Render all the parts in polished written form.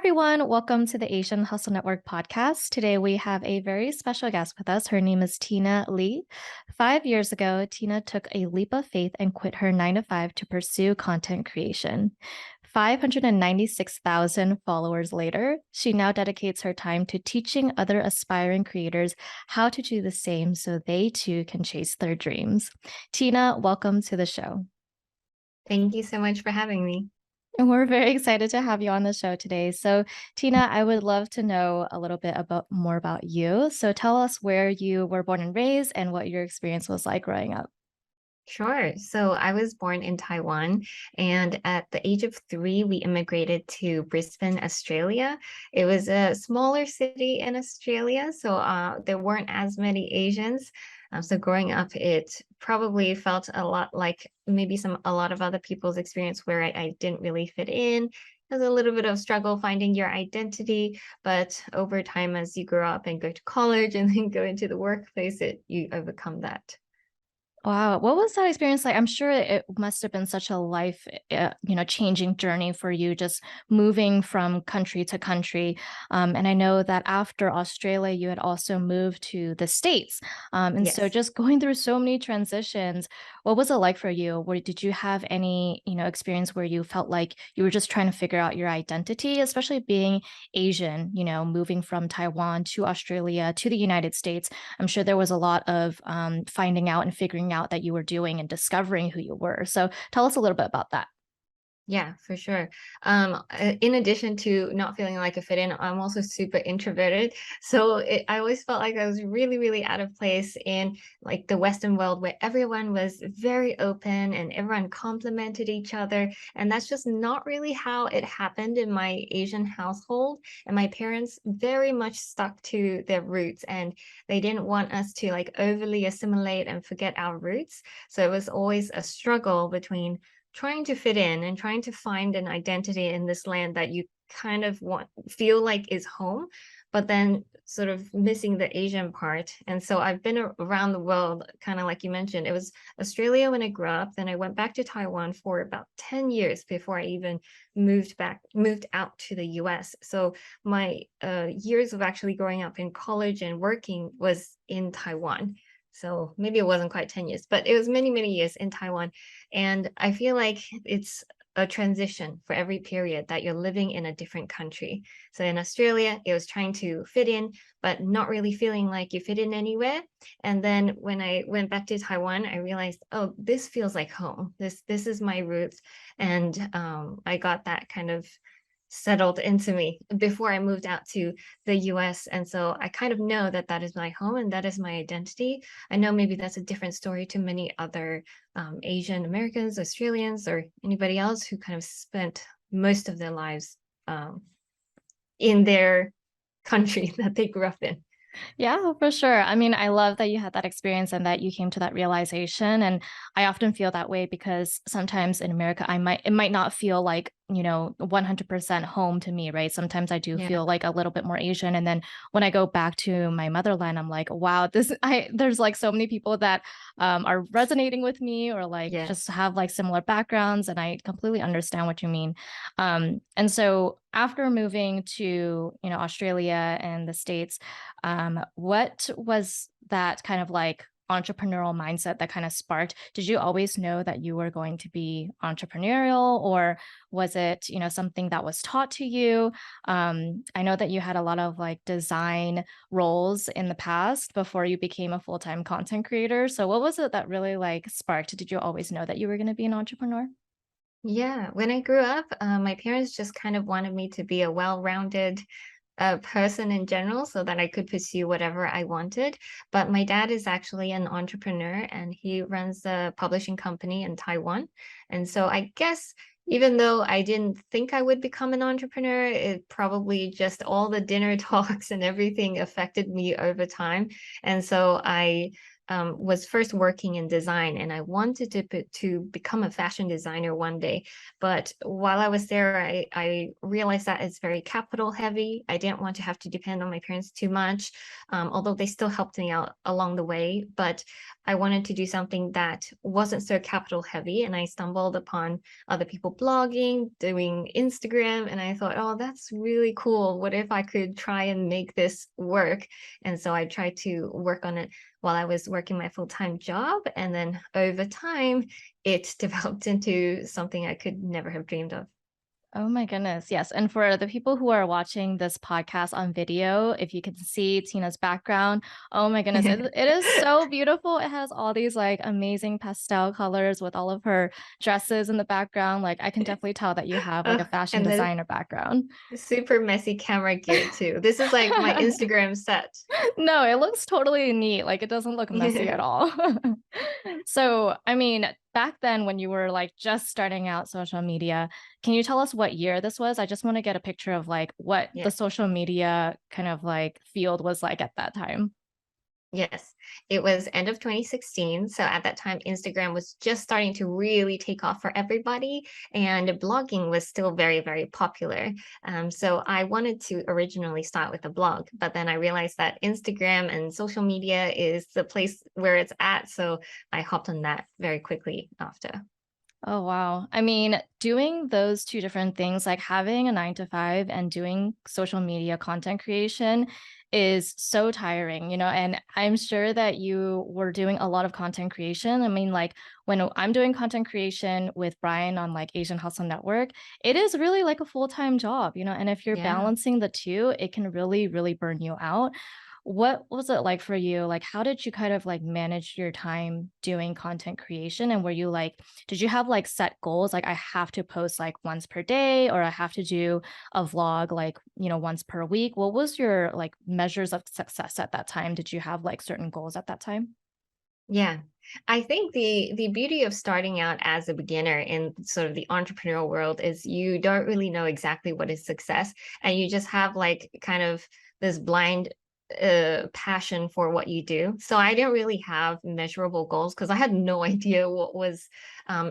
everyone. Welcome to the Asian Hustle Network podcast. Today, we have a very special guest with us. Her name is Tina Lee. 5 years ago, Tina took a leap of faith and quit her 9 to 5 to pursue content creation. 596,000 followers later, she now dedicates her time to teaching other aspiring creators how to do the same so they too can chase their dreams. Tina, welcome to the show. Thank you so much for having me. And we're very excited to have you on the show today. So, Tina, I would love to know a little bit more about you. So, tell us where you were born and raised and what your experience was like growing up. Sure. So I was born in Taiwan, and at the age of 3, we immigrated to Brisbane, Australia. It was a smaller city in Australia, so there weren't as many Asians. So growing up, it probably felt a lot like maybe a lot of other people's experience where I didn't really fit in. There's a little bit of struggle finding your identity, but over time, as you grow up and go to college and then go into the workplace, you overcome that. Wow, what was that experience like? I'm sure it must have been such a changing journey for you, just moving from country to country. And I know that after Australia, you had also moved to the States. And so Yes. just going through so many transitions, what was it like for you? Did you have any, experience where you felt like you were just trying to figure out your identity, especially being Asian, moving from Taiwan to Australia to the United States? I'm sure there was a lot of finding out and figuring out that you were doing and discovering who you were. So tell us a little bit about that. Yeah, for sure. In addition to not feeling like a fit in, I'm also super introverted. So I always felt like I was really, really out of place in like the Western world where everyone was very open and everyone complimented each other. And that's just not really how it happened in my Asian household. And my parents very much stuck to their roots and they didn't want us to like overly assimilate and forget our roots. So it was always a struggle between trying to fit in and trying to find an identity in this land that you kind of feel like is home, but then sort of missing the Asian part. And so I've been around the world, kind of like you mentioned. It was Australia when I grew up, then I went back to Taiwan for about 10 years before I even moved out to the US. So my years of actually growing up in college and working was in Taiwan. So maybe it wasn't quite 10 years, but it was many, many years in Taiwan. And I feel like it's a transition for every period that you're living in a different country. So in Australia, it was trying to fit in, but not really feeling like you fit in anywhere. And then when I went back to Taiwan, I realized, oh, this feels like home. This is my roots. And I got that kind of settled into me before I moved out to the US. And so I kind of know that that is my home and that is my identity. I know maybe that's a different story to many other Asian Americans, Australians, or anybody else who kind of spent most of their lives in their country that they grew up in. Yeah, for sure. I mean, I love that you had that experience and that you came to that realization. And I often feel that way because sometimes in America, it might not feel like, 100% home to me, right? Sometimes I do Yeah. feel like a little bit more Asian. And then when I go back to my motherland, I'm like, wow, there's like so many people that are resonating with me or like Yeah. just have like similar backgrounds. And I completely understand what you mean. And so after moving to, Australia and the States, what was that kind of like entrepreneurial mindset that kind of sparked? Did you always know that you were going to be entrepreneurial, or was it, something that was taught to you? I know that you had a lot of like design roles in the past before you became a full-time content creator. So what was it that really like sparked? Did you always know that you were going to be an entrepreneur? Yeah. When I grew up, my parents just kind of wanted me to be a well-rounded person in general so that I could pursue whatever I wanted. But my dad is actually an entrepreneur and he runs a publishing company in Taiwan. And so I guess even though I didn't think I would become an entrepreneur, it probably just all the dinner talks and everything affected me over time. And so I was first working in design, and I wanted to become a fashion designer one day. But while I was there, I realized that it's very capital heavy. I didn't want to have to depend on my parents too much, although they still helped me out along the way. But I wanted to do something that wasn't so capital heavy, and I stumbled upon other people blogging, doing Instagram, and I thought, oh, that's really cool. What if I could try and make this work? And so I tried to work on it while I was working my full-time job. And then over time, it developed into something I could never have dreamed of. Oh my goodness. Yes. And for the people who are watching this podcast on video, if you can see Tina's background, oh my goodness, it is so beautiful. It has all these like amazing pastel colors with all of her dresses in the background. Like I can definitely tell that you have like a fashion And the designer background. super messy camera gear too. This is like my Instagram set. No, it looks totally neat. Like it doesn't look messy at all. So, I mean, back then when you were like just starting out social media, can you tell us what year this was? I just want to get a picture of like what the Yeah. social media kind of like field was like at that time. Yes, it was end of 2016. So at that time, Instagram was just starting to really take off for everybody, and blogging was still very, very popular. So I wanted to originally start with a blog, but then I realized that Instagram and social media is the place where it's at. So I hopped on that very quickly after. Oh, wow. I mean, doing those 2 different things, like having a 9 to 5 and doing social media content creation is so tiring, and I'm sure that you were doing a lot of content creation. I mean, like, when I'm doing content creation with Brian on, like, Asian Hustle Network, it is really like a full-time job, and if you're Yeah. balancing the 2, it can really, really burn you out. What was it like for you? Like, how did you kind of, like, manage your time doing content creation, and were you like did you have, like, set goals? Like, I have to post, like, once per day, or I have to do a vlog, like, once per week. What was your, like, measures of success at that time? Did you have, like, certain goals at that time? Yeah. I think the beauty of starting out as a beginner in sort of the entrepreneurial world is you don't really know exactly what is success, and you just have like kind of this blind passion for what you do. So I didn't really have measurable goals because I had no idea what was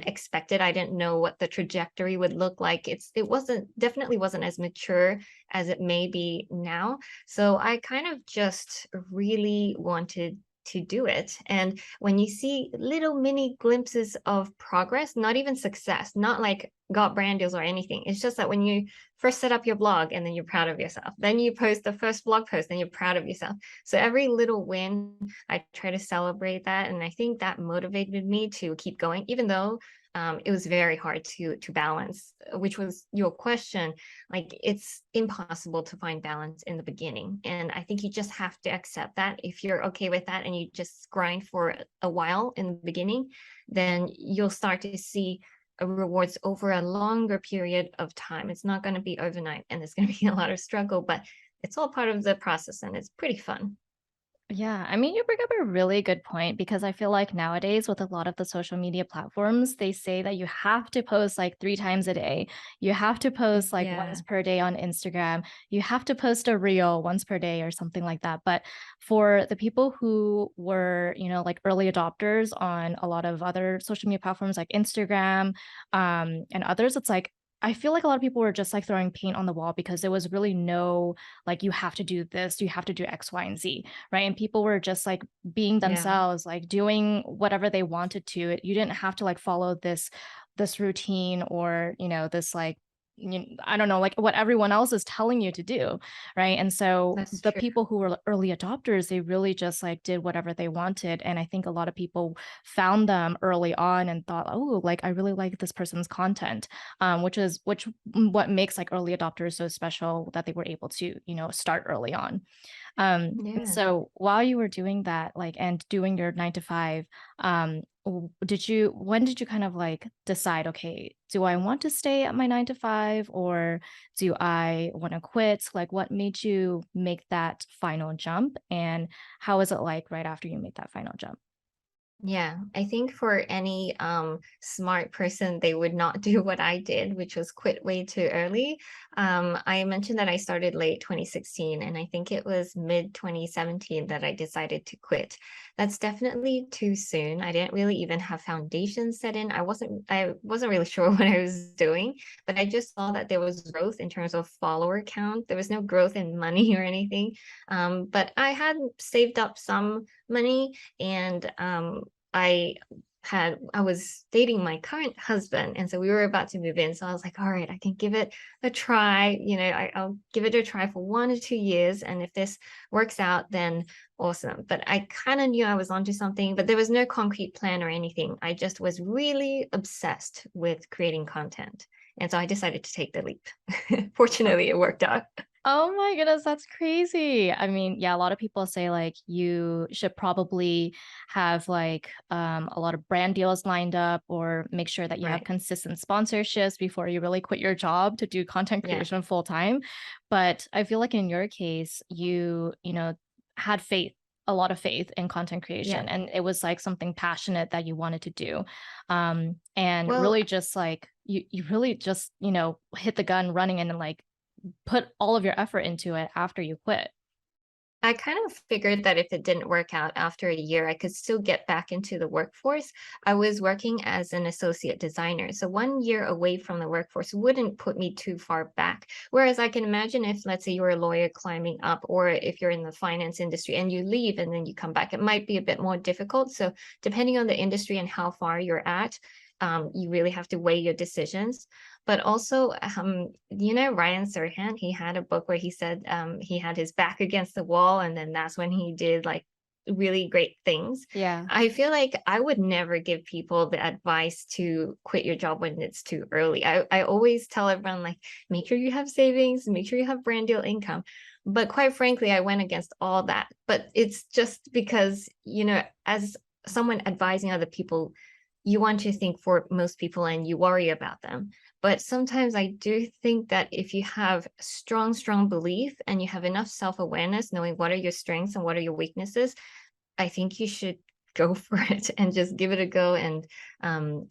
expected. I didn't know what the trajectory would look like. It wasn't definitely wasn't as mature as it may be now. So I kind of just really wanted to do it. And when you see little mini glimpses of progress, not even success, not like got brand deals or anything. It's just that when you first set up your blog and then you're proud of yourself, then you post the first blog post and you're proud of yourself. So every little win, I try to celebrate that. And I think that motivated me to keep going, even though it was very hard to balance, which was your question. Like it's impossible to find balance in the beginning. And I think you just have to accept that. If you're okay with that and you just grind for a while in the beginning, then you'll start to see rewards over a longer period of time. It's not going to be overnight and there's going to be a lot of struggle, but it's all part of the process and it's pretty fun. Yeah, I mean, you bring up a really good point because I feel like nowadays with a lot of the social media platforms, they say that you have to post like 3 times a day. You have to post like once Yeah. per day on Instagram. You have to post a reel once per day or something like that. But for the people who were, like early adopters on a lot of other social media platforms like Instagram, and others, it's like I feel like a lot of people were just like throwing paint on the wall because there was really no like you have to do this, you have to do X, Y, and Z, right? And people were just like being Yeah. themselves, like doing whatever they wanted to. You didn't have to like follow this routine or, this like I don't know, like what everyone else is telling you to do, right? And so That's the true. people who were early adopters, they really just like did whatever they wanted. And I think a lot of people found them early on and thought, oh, like I really like this person's content, which what makes like early adopters so special that they were able to, start early on. Yeah. So while you were doing that, like, and doing your 9 to 5, when did you kind of like decide, okay, do I want to stay at my 9 to 5 or do I want to quit? Like, what made you make that final jump? And how was it like right after you made that final jump? Yeah, I think for any smart person, they would not do what I did, which was quit way too early. I mentioned that I started late 2016, and I think it was mid 2017 that I decided to quit. That's definitely too soon. I didn't really even have foundations set in. I wasn't really sure what I was doing, but I just saw that there was growth in terms of follower count. There was no growth in money or anything. But I had saved up some money, and I I was dating my current husband, and so we were about to move in. So I was like, all right, I can give it a try. I'll give it a try for 1 or 2 years. And if this works out, then awesome. But I kind of knew I was onto something, but there was no concrete plan or anything. I just was really obsessed with creating content. And so I decided to take the leap. Fortunately, it worked out. Oh my goodness, that's crazy. I mean, yeah, a lot of people say like you should probably have like a lot of brand deals lined up or make sure that you have Right. consistent sponsorships before you really quit your job to do content Yeah. creation full time. But I feel like in your case, you had faith, a lot of faith in content Yeah. creation, and it was like something passionate that you wanted to do. And Well, really just like you really just hit the gun running in and like put all of your effort into it after you quit. I kind of figured that if it didn't work out after a year, I could still get back into the workforce. I was working as an associate designer. So 1 year away from the workforce wouldn't put me too far back. Whereas I can imagine if, let's say, you're a lawyer climbing up, or if you're in the finance industry and you leave and then you come back, it might be a bit more difficult. So depending on the industry and how far you're at, you really have to weigh your decisions. But also, Ryan Serhant, he had a book where he said he had his back against the wall, and then that's when he did like really great things. Yeah. I feel like I would never give people the advice to quit your job when it's too early. I always tell everyone, like, make sure you have savings, make sure you have brand deal income. But quite frankly, I went against all that. But it's just because, as someone advising other people, you want to think for most people and you worry about them. But sometimes I do think that if you have strong, strong belief and you have enough self-awareness, knowing what are your strengths and what are your weaknesses, I think you should go for it and just give it a go and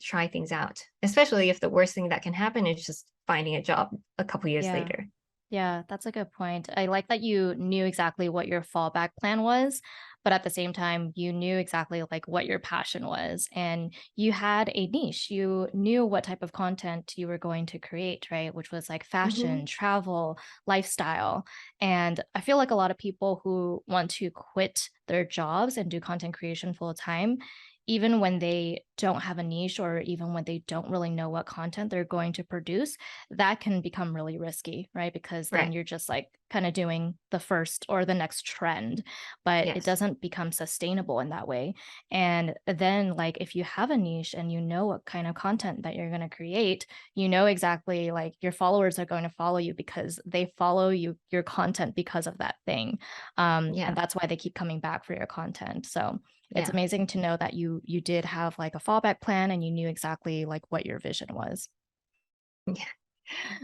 try things out. Especially if the worst thing that can happen is just finding a job a couple years Yeah. later. Yeah, that's a good point. I like that you knew exactly what your fallback plan was, but at the same time, you knew exactly like what your passion was and you had a niche. You knew what type of content you were going to create, right? Which was like fashion, Hmm. travel, lifestyle. And I feel like a lot of people who want to quit their jobs and do content creation full time, even when they don't have a niche or even when they don't really know what content they're going to produce, that can become really risky, right? Because then Right. you're just like kind of doing the first or the next trend, but it Yes. doesn't become sustainable in that way. And then, like, if you have a niche and you know what kind of content that you're going to create, you know exactly like your followers are going to follow you because they follow your content because of that thing. And Yeah. that's why they keep coming back for your content. So it's Yeah. amazing to know that you did have like a fallback plan and you knew exactly like what your vision was. Yeah.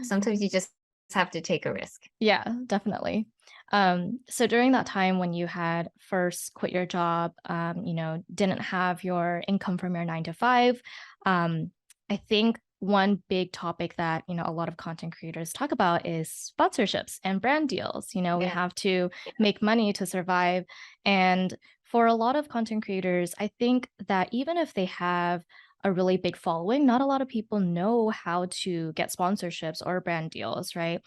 Sometimes you just have to take a risk. Yeah, definitely. So during that time when you had first quit your job, didn't have your income from your 9 to 5, I think one big topic that, a lot of content creators talk about is sponsorships and brand deals. We Yeah. have to make money to survive. And for a lot of content creators, I think that even if they have a really big following, not a lot of people know how to get sponsorships or brand deals, right?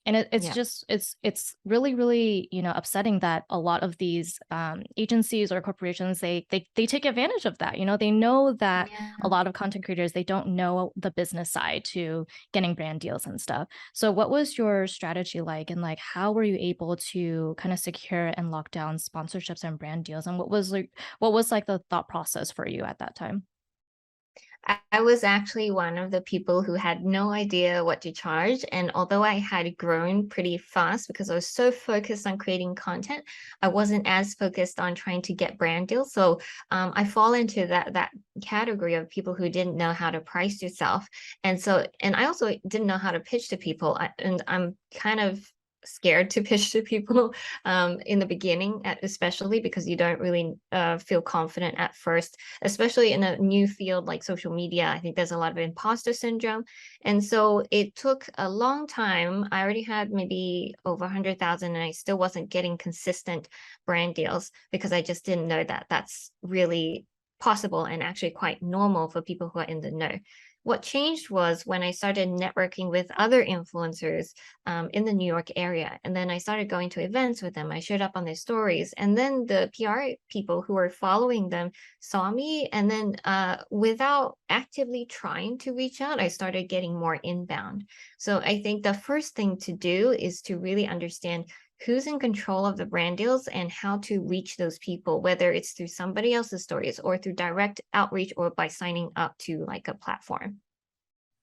And it's Yeah. just it's really really upsetting that a lot of these agencies or corporations they take advantage of that. They know that a Yeah. lot of content creators they don't know the business side to getting brand deals and stuff. So what was your strategy like, and like how were you able to kind of secure and lock down sponsorships and brand deals, and what was like the thought process for you at that time? I was actually one of the people who had no idea what to charge. And although I had grown pretty fast because I was so focused on creating content, I wasn't as focused on trying to get brand deals. So I fall into that category of people who didn't know how to price yourself. And I also didn't know how to pitch to people. And I'm kind of scared to pitch to people in the beginning, especially because you don't really feel confident at first, especially in a new field like social media. I think there's a lot of imposter syndrome. And so it took a long time. I already had maybe over 100,000 and I still wasn't getting consistent brand deals because I just didn't know that that's really possible and actually quite normal for people who are in the know. What changed was when I started networking with other influencers in the New York area. And then I started going to events with them. I showed up on their stories. And then the PR people who were following them saw me. And then without actively trying to reach out, I started getting more inbound. So I think the first thing to do is to really understand who's in control of the brand deals and how to reach those people, whether it's through somebody else's stories or through direct outreach or by signing up to like a platform.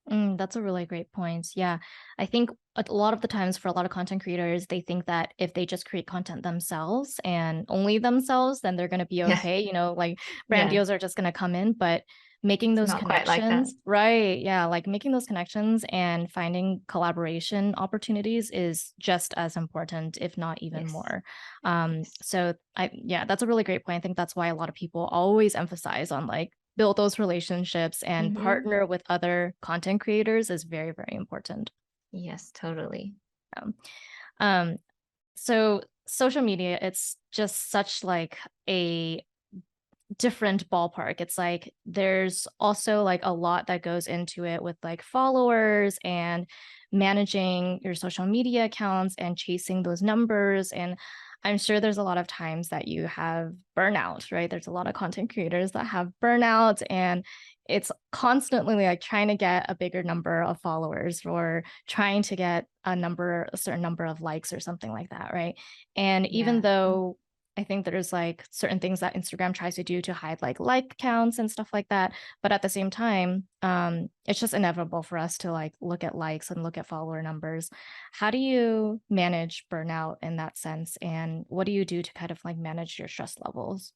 That's a really great point. Yeah. I think a lot of the times for a lot of content creators, they think that if they just create content themselves and only themselves, then they're going to be Yeah, okay. Like brand yeah, deals are just going to come in, but making it's those not quite like that. connections, right? Yeah. Like making those connections and finding collaboration opportunities is just as important, if not even Yes, more. yes. Yeah, that's a really great point. I think that's why a lot of people always emphasize on like build those relationships and Hmm. partner with other content creators is very, very important. Yes, totally. Um, um, so social media, it's just such like a different ballpark. It's like there's also like a lot that goes into it with like followers and managing your social media accounts and chasing those numbers. And I'm sure there's a lot of times that you have burnout, right? There's a lot of content creators that have burnout and it's constantly like trying to get a bigger number of followers or trying to get a certain number of likes or something like that, right? And even Yeah. though I think there's like certain things that Instagram tries to do to hide like counts and stuff like that. But at the same time, it's just inevitable for us to like look at likes and look at follower numbers. How do you manage burnout in that sense? And what do you do to kind of like manage your stress levels?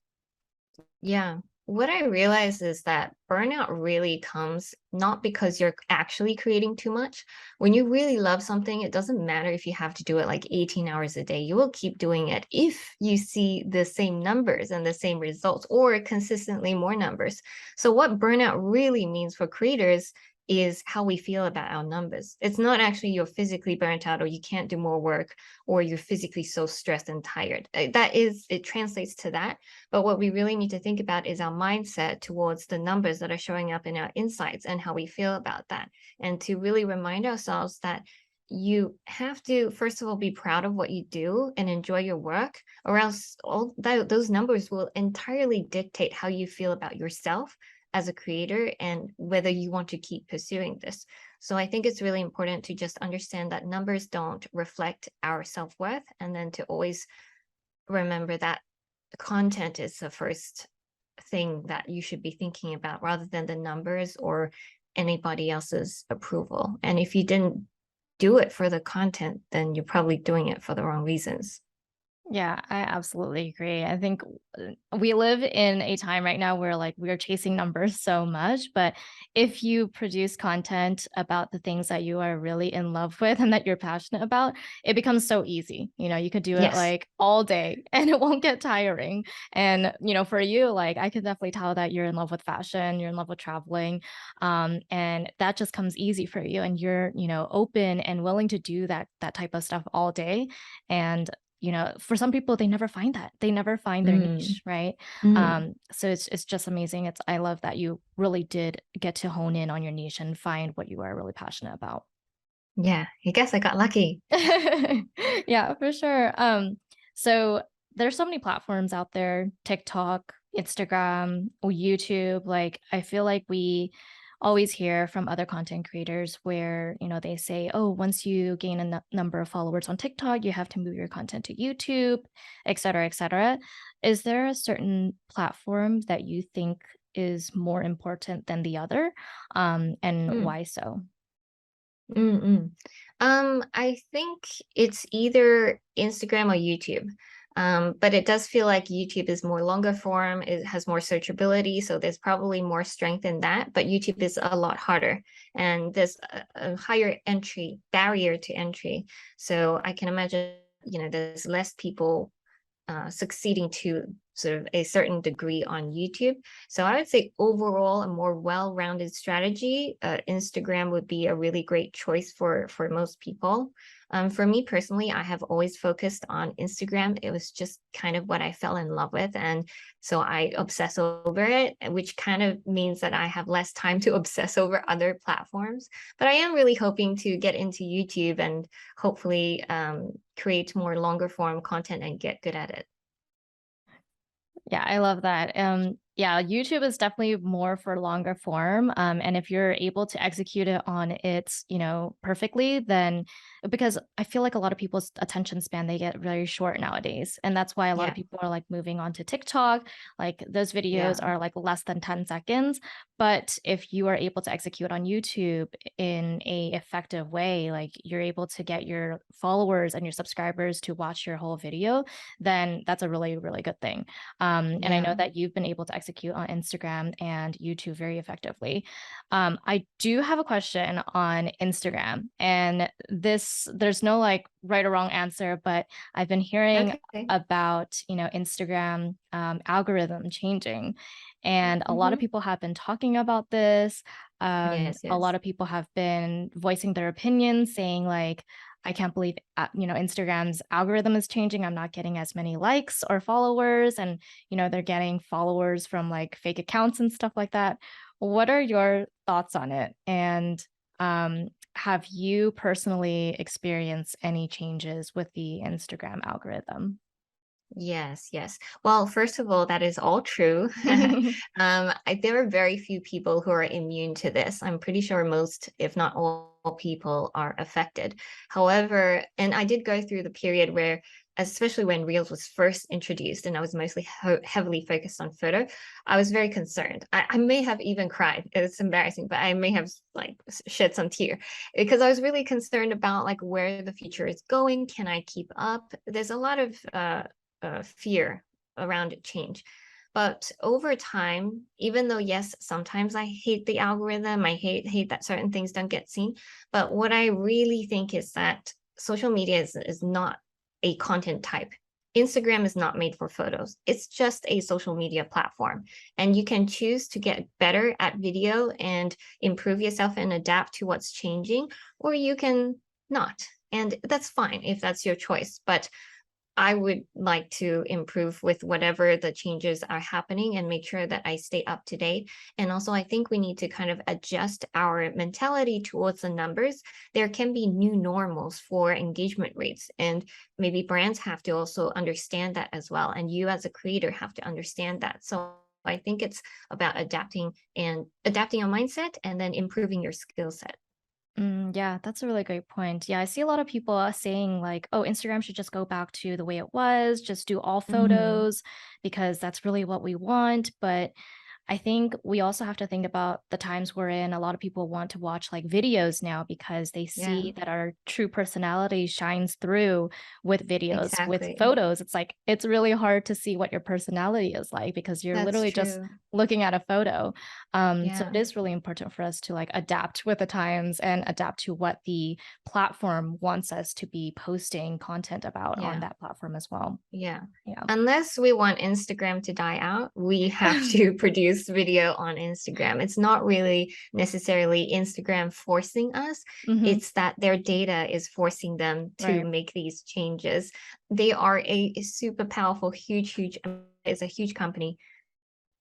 Yeah. What I realize is that burnout really comes not because you're actually creating too much. When you really love something, it doesn't matter if you have to do it like 18 hours a day. You will keep doing it if you see the same numbers and the same results or consistently more numbers. So, what burnout really means for creators is how we feel about our numbers. It's not actually you're physically burnt out or you can't do more work or you're physically so stressed and tired. That is, it translates to that, but what we really need to think about is our mindset towards the numbers that are showing up in our insights and how we feel about that. And to really remind ourselves that you have to, first of all, be proud of what you do and enjoy your work, or else those numbers will entirely dictate how you feel about yourself as a creator and whether you want to keep pursuing this. So I think it's really important to just understand that numbers don't reflect our self worth, and then to always remember that content is the first thing that you should be thinking about rather than the numbers or anybody else's approval. And if you didn't do it for the content, then you're probably doing it for the wrong reasons. Yeah, I absolutely agree. I think we live in a time right now where like we're chasing numbers so much, but if you produce content about the things that you are really in love with and that you're passionate about, it becomes so easy. You could do it Yes. like all day and it won't get tiring. And, for you, like I could definitely tell that you're in love with fashion, you're in love with traveling, and that just comes easy for you and you're, open and willing to do that type of stuff all day. And for some people, they never find that. They never find their Mm, niche, right? mm. So it's just amazing. I love that you really did get to hone in on your niche and find what you are really passionate about. Yeah, I guess I got lucky. Yeah, for sure. So there's so many platforms out there, TikTok, Instagram, or YouTube. Like I feel like we always hear from other content creators where, they say, oh, once you gain a number of followers on TikTok, you have to move your content to YouTube, et cetera, et cetera. Is there a certain platform that you think is more important than the other? And Mm. why so? Mm-mm. I think it's either Instagram or YouTube. But it does feel like YouTube is more longer form, it has more searchability, so there's probably more strength in that. But YouTube is a lot harder, and there's a higher entry barrier to entry. So I can imagine, there's less people succeeding to sort of a certain degree on YouTube. So I would say overall, a more well-rounded strategy, Instagram would be a really great choice for most people. For me personally, I have always focused on Instagram. It was just kind of what I fell in love with, and so I obsess over it, which kind of means that I have less time to obsess over other platforms. But I am really hoping to get into YouTube and hopefully create more longer form content and get good at it. Yeah, I love that. Yeah, YouTube is definitely more for longer form. And if you're able to execute it on its, perfectly, then because I feel like a lot of people's attention span, they get very short nowadays. And that's why a lot of Yeah, people are like moving on to TikTok. Like those videos yeah, are like less than 10 seconds. But if you are able to execute on YouTube in a effective way, like you're able to get your followers and your subscribers to watch your whole video, then that's a really, really good thing. And I know yeah. that you've been able to execute on Instagram and YouTube very effectively. I do have a question on Instagram, and there's no like right or wrong answer, but I've been hearing Okay. about, Instagram algorithm changing, and a lot of Mm-hmm. people have been talking about this. Yes, A lot yes. of people have been voicing their opinions, saying like, I can't believe, Instagram's algorithm is changing. I'm not getting as many likes or followers, and they're getting followers from like fake accounts and stuff like that. What are your thoughts on it? And have you personally experienced any changes with the Instagram algorithm? Yes, yes. Well, first of all, that is all true. There are very few people who are immune to this. I'm pretty sure most, if not all, people are affected. However, and I did go through the period where, especially when Reels was first introduced, and I was mostly heavily focused on photo, I was very concerned. I may have even cried. It's embarrassing, but I may have like shed some tear because I was really concerned about like where the future is going. Can I keep up? There's a lot of fear around change. But over time, even though yes, sometimes I hate the algorithm, I hate that certain things don't get seen. But what I really think is that social media is not a content type. Instagram is not made for photos. It's just a social media platform. And you can choose to get better at video and improve yourself and adapt to what's changing, or you can not. And that's fine if that's your choice. But I would like to improve with whatever the changes are happening and make sure that I stay up to date. And also, I think we need to kind of adjust our mentality towards the numbers. There can be new normals for engagement rates, and maybe brands have to also understand that as well. And you, as a creator, have to understand that. So, I think it's about adapting your mindset and then improving your skill set. Yeah, that's a really great point. Yeah, I see a lot of people saying like, "Oh, Instagram should just go back to the way it was, just do all Mhm. photos because that's really what we want." But I think we also have to think about the times we're in. A lot of people want to watch like videos now because they Yeah, see that our true personality shines through with videos. With exactly. photos, it's like it's really hard to see what your personality is like because you're That's literally just true. looking at a photo. So Yeah, it is really important for us to like adapt with the times and adapt to what the platform wants us to be posting content about on yeah. that platform as well. Yeah. Yeah. Unless we want Instagram to die out, we have to produce video on Instagram. It's not really necessarily Instagram forcing us. Hmm. It's that their data is forcing them to Right. make these changes. They are a super powerful, huge, it's a huge company.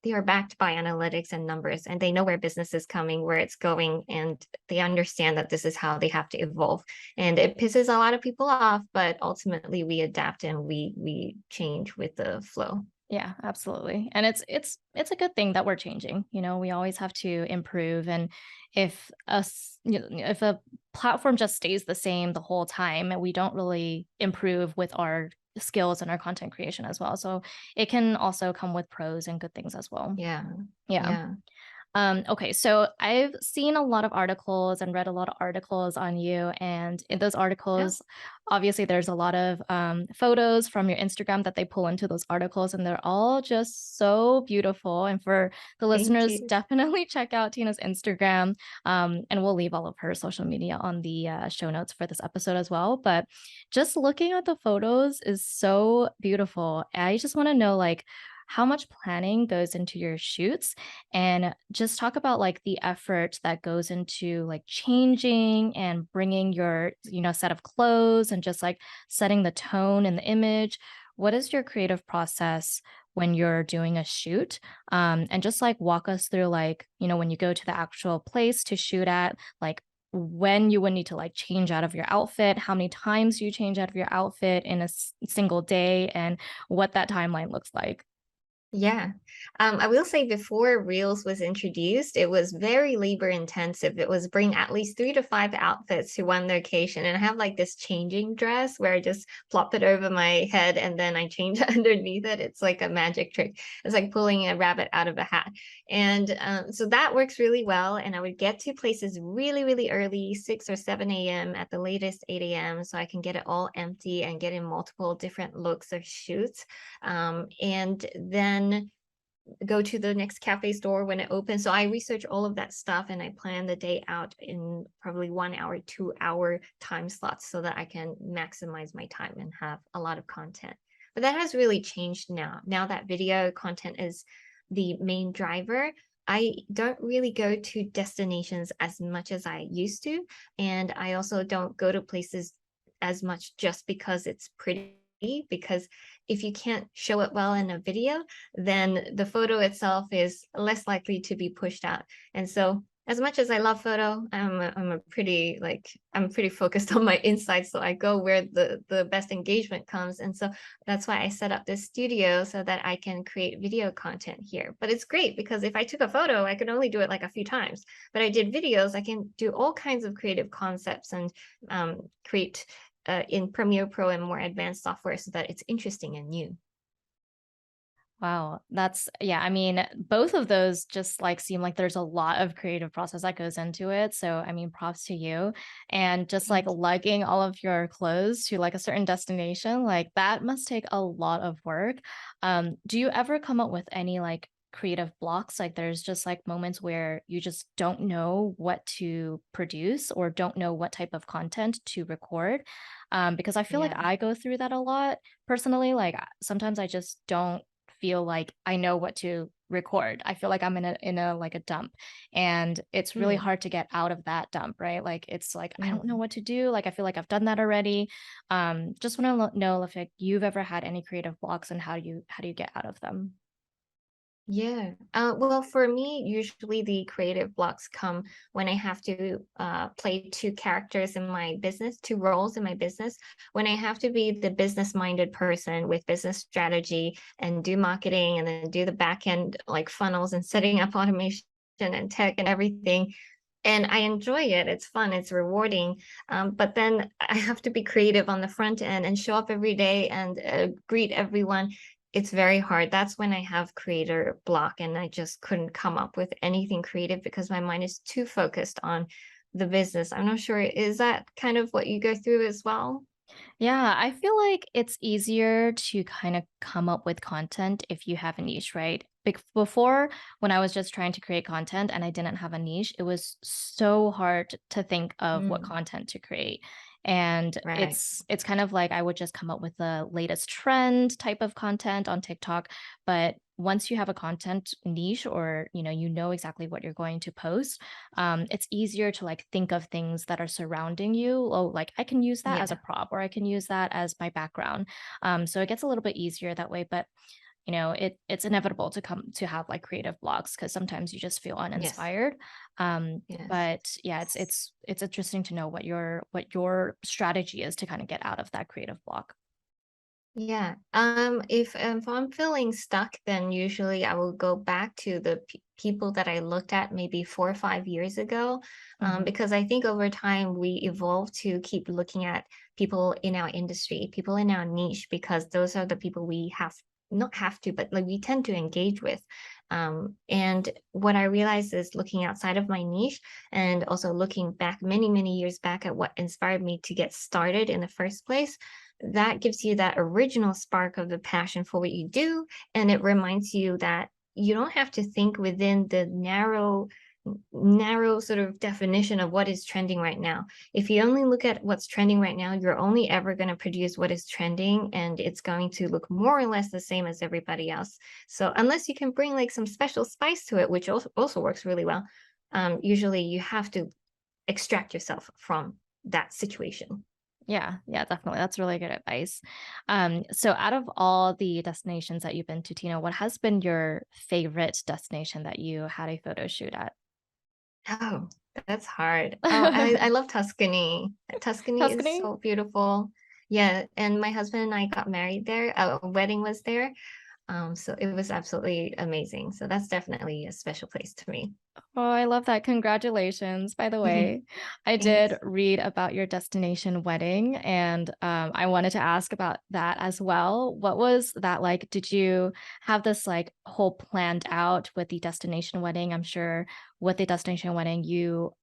They are backed by analytics and numbers, and they know where business is coming, where it's going, and they understand that this is how they have to evolve. And it pisses a lot of people off, but ultimately we adapt and we change with the flow. Yeah, absolutely. And it's a good thing that we're changing. We always have to improve. And if a platform just stays the same the whole time, we don't really improve with our skills and our content creation as well. So it can also come with pros and good things as well. Yeah. Yeah. Yeah. Okay, so I've seen a lot of articles and read a lot of articles on you, and in those Oh, articles, obviously, there's a lot of photos from your Instagram that they pull into those articles, and they're all just so beautiful. And for the thank listeners, you. definitely check out Tina's Instagram, and we'll leave all of her social media on the show notes for this episode as well. But just looking at the photos is so beautiful. I just want to know, like, how much planning goes into your shoots and just talk about like the effort that goes into like changing and bringing your set of clothes and just like setting the tone and the image. What is your creative process when you're doing a shoot? And just like walk us through like when you go to the actual place to shoot at, like when you would need to like change out of your outfit, how many times you change out of your outfit in a single day, and what that timeline looks like. Yeah. I will say before Reels was introduced, it was very labor intensive. It was bring at least 3 to 5 outfits to one location. And I have like this changing dress where I just plop it over my head and then I change underneath it. It's like a magic trick. It's like pulling a rabbit out of a hat. And so that works really well. And I would get to places really, really early, 6 or 7 a.m. at the latest 8 a.m. So I can get it all empty and get in multiple different looks of shoots. And then go to the next cafe store when it opens. So I research all of that stuff and I plan the day out in probably 1 hour, 2 hour time slots so that I can maximize my time and have a lot of content. But that has really changed now. Now that video content is the main driver, I don't really go to destinations as much as I used to. And I also don't go to places as much just because it's pretty, because if you can't show it well in a video, then the photo itself is less likely to be pushed out. And so as much as I love photo, I'm pretty focused on my insights. So I go where the best engagement comes. And so that's why I set up this studio so that I can create video content here. But it's great because if I took a photo, I could only do it like a few times. But I did videos, I can do all kinds of creative concepts and create in Premiere Pro and more advanced software so that it's interesting and new. Wow, that's yeah, I mean, both of those just like seem like there's a lot of creative process that goes into it. So, I mean, props to you. And just like Thank you. lugging all of your clothes to like a certain destination, like that must take a lot of work. Do you ever come up with any like creative blocks? Like there's just like moments where you just don't know what to produce or don't know what type of content to record. Because I feel like Yeah. I go through that a lot personally. Like sometimes I just don't feel like I know what to record. I feel like I'm in a like a dump, and it's really Hmm. hard to get out of that dump, right? Like it's like I don't know Mhm. what to do. Like I feel like I've done that already. Just want to know if like, you've ever had any creative blocks and how do you get out of them? Yeah. Well, for me, usually the creative blocks come when I have to play two characters in my business, two roles in my business. When I have to be the business-minded person with business strategy and do marketing and then do the back end like funnels and setting up automation and tech and everything. And I enjoy it. It's fun. It's rewarding. But then I have to be creative on the front end and show up every day and greet everyone. It's very hard. That's when I have creator block and I just couldn't come up with anything creative because my mind is too focused on the business. I'm not sure. Is that kind of what you go through as well? Yeah, I feel like it's easier to kind of come up with content if you have a niche, right? Before, when I was just trying to create content and I didn't have a niche, it was so hard to think of what Mm, content to create. And right. it's kind of like I would just come up with the latest trend type of content on TikTok, but once you have a content niche or you know exactly what you're going to post, it's easier to like think of things that are surrounding you. Oh, like I can use that as a Yeah. prop or I can use that as my background. So it gets a little bit easier that way, but it's inevitable to come to have like creative blocks because sometimes you just feel Yes. uninspired. Yes. But yeah, it's interesting to know what your strategy is to kind of get out of that creative block. Yeah. If I'm feeling stuck, then usually I will go back to the people that I looked at maybe 4 or 5 years ago, Mhm. because I think over time we evolve to keep looking at people in our industry, people in our niche, because those are the people we have not have to, but like we tend to engage with. And what I realized is looking outside of my niche and also looking back many, many years back at what inspired me to get started in the first place, that gives you that original spark of the passion for what you do. And it reminds you that you don't have to think within the narrow sort of definition of what is trending right now. If you only look at what's trending right now, you're only ever going to produce what is trending, and it's going to look more or less the same as everybody else. So unless you can bring like some special spice to it, which also works really well, usually you have to extract yourself from that situation. Yeah, yeah, definitely. That's really good advice. So out of all the destinations that you've been to, Tina, what has been your favorite destination that you had a photo shoot at? Oh, that's hard. Oh, I love Tuscany. Tuscany is Tuscany? so beautiful. Yeah, and my husband and I got married there. A wedding was there. So it was absolutely amazing. So that's definitely a special place to me. Oh, I love that. Congratulations, by the way. I did Thanks. read about your destination wedding, and I wanted to ask about that as well. What was that like? Did you have this like whole planned out with the destination wedding? I'm sure with the destination wedding,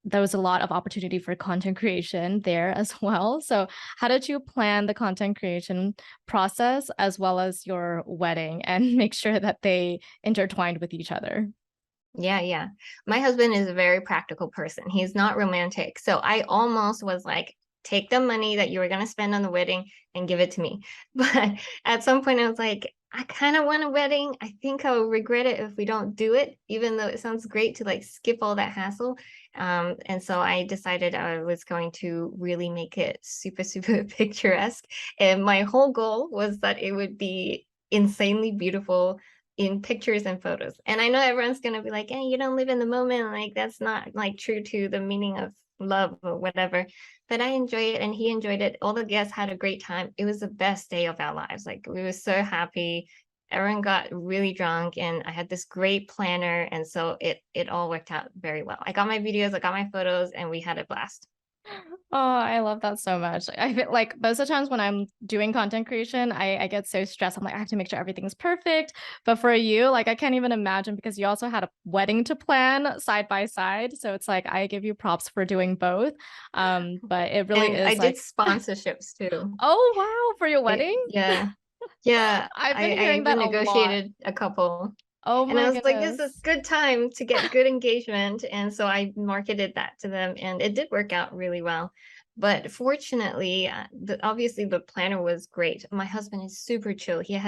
there was a lot of opportunity for content creation there as well. So, how did you plan the content creation process as well as your wedding and make sure that they intertwined with each other? Yeah, yeah. My husband is a very practical person. He's not romantic. So I almost was like, take the money that you were going to spend on the wedding and give it to me. But at some point, I was like, I kind of want a wedding. I think I'll regret it if we don't do it, even though it sounds great to like skip all that hassle. And so I decided I was going to really make it super, super picturesque. And my whole goal was that it would be insanely beautiful in pictures and photos. And I know everyone's gonna be like, hey, you don't live in the moment. Like that's not like true to the meaning of love or whatever. But I enjoy it and he enjoyed it. All the guests had a great time. It was the best day of our lives. Like we were so happy. Everyone got really drunk and I had this great planner. And so it all worked out very well. I got my videos, I got my photos, and we had a blast. Oh, I love that so much. I feel like most of the times when I'm doing content creation, I get so stressed. I'm like, I have to make sure everything's perfect. But for you, like I can't even imagine because you also had a wedding to plan side by side. So it's like I give you props for doing both. But it really And I is did like, sponsorships too. oh wow, for your wedding? Yeah. Yeah, I've been I hearing even that a lot. negotiated a couple. Oh And I my was like, this is goodness. good time to get good engagement. And so I marketed that to them and it did work out really well. But fortunately, obviously the planner was great. My husband is super chill. He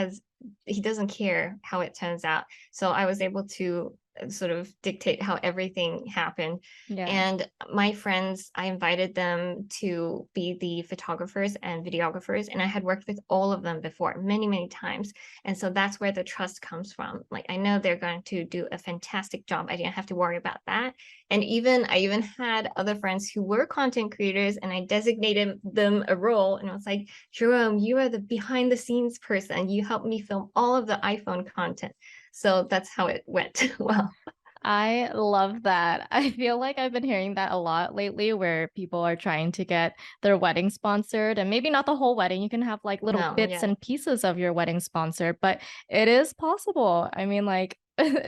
doesn't care how it turns out. So I was able to sort of dictate how everything happened. Yeah. And my friends, I invited them to be the photographers and videographers. And I had worked with all of them before many, many times. And so that's where the trust comes from. Like I know they're going to do a fantastic job. I didn't have to worry about that. And I even had other friends who were content creators and I designated them a role. And I was like, Jerome, you are the behind the scenes person. You helped me film all of the iPhone content. So that's how it went. Well, I love that. I feel like I've been hearing that a lot lately where people are trying to get their wedding sponsored and maybe not the whole wedding. You can have like little no, bits yeah. and pieces of your wedding sponsored, but it is possible. I mean, like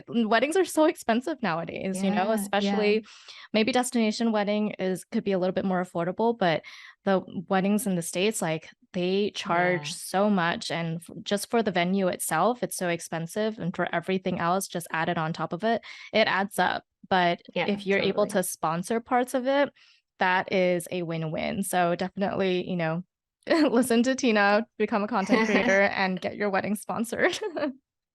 weddings are so expensive nowadays, Yeah, yeah, especially maybe destination wedding is could be a little bit more affordable, but the weddings in the States, like they charge yeah, so much and just for the venue itself, it's so expensive and for everything else just added on top of it it adds up. But yeah, if you're able totally. to sponsor parts of it, that is a win-win. So definitely, listen to Tina, become a content creator, and get your wedding sponsored.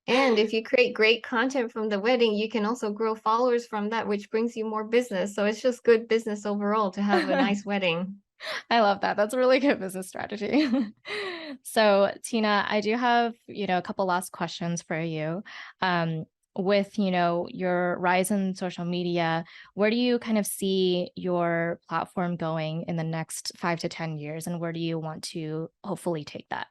And if you create great content from the wedding, you can also grow followers from that, which brings you more business. So it's just good business overall to have a nice wedding. I love that. That's a really good business strategy. So, Tina, I do have, a couple last questions for you. Um, with, your rise in social media, where do you kind of see your platform going in the next 5 to 10 years, and where do you want to hopefully take that?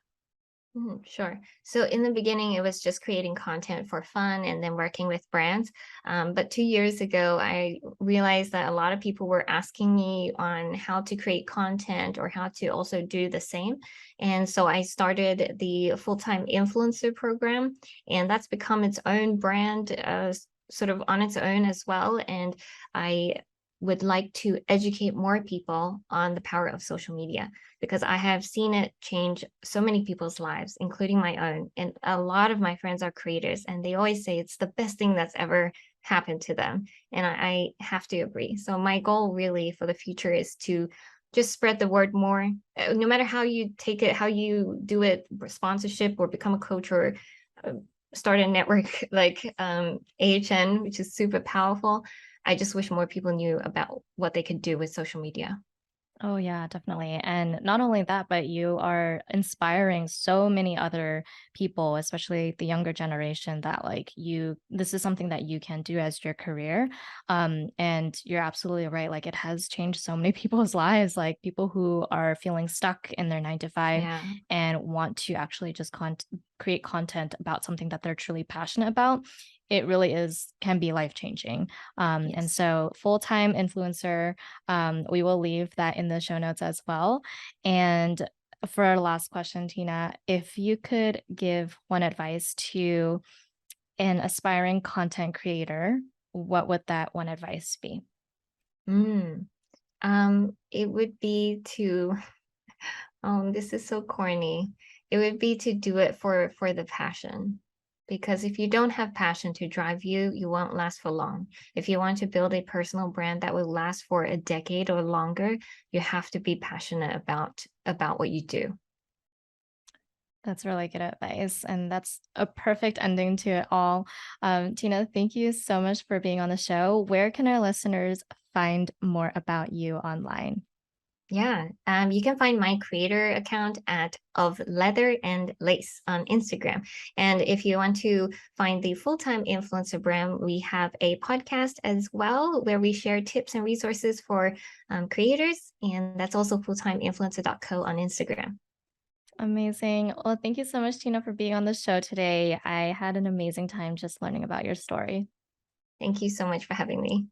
Sure. So in the beginning, it was just creating content for fun and then working with brands. But 2 years ago, I realized that a lot of people were asking me on how to create content or how to also do the same. And so I started the full-time influencer program, and that's become its own brand, sort of on its own as well. And I would like to educate more people on the power of social media because I have seen it change so many people's lives, including my own. And a lot of my friends are creators, and they always say it's the best thing that's ever happened to them. And I have to agree. So, my goal really for the future is to just spread the word more, no matter how you take it, how you do it, sponsorship or become a coach or uh, start a network like AHN, which is super powerful. I just wish more people knew about what they could do with social media. Oh, yeah, definitely. And not only that, but you are inspiring so many other people, especially the younger generation, that this is something that you can do as your career. And you're absolutely right. Like, it has changed so many people's lives, like people who are feeling stuck in their 9 to 5 Yeah. and want to actually just create content about something that they're truly passionate about. It really can be life changing. And Yes. so, full time influencer, we will leave that in the show notes as well. And for our last question, Tina, if you could give one advice to an aspiring content creator, what would that one advice be? Mm. It would be to this is so corny. It would be to do it for the passion. Because if you don't have passion to drive you, you won't last for long. If you want to build a personal brand that will last for a decade or longer, you have to be passionate about what you do. That's really good advice. And that's a perfect ending to it all. Tina, thank you so much for being on the show. Where can our listeners find more about you online? Yeah, you can find my creator account at of leather and lace on Instagram. And if you want to find the full-time influencer brand, we have a podcast as well where we share tips and resources for creators, and that's also fulltimeinfluencer.co on Instagram. Amazing. Well, thank you so much, Tina, for being on the show today. I had an amazing time just learning about your story. Thank you so much for having me.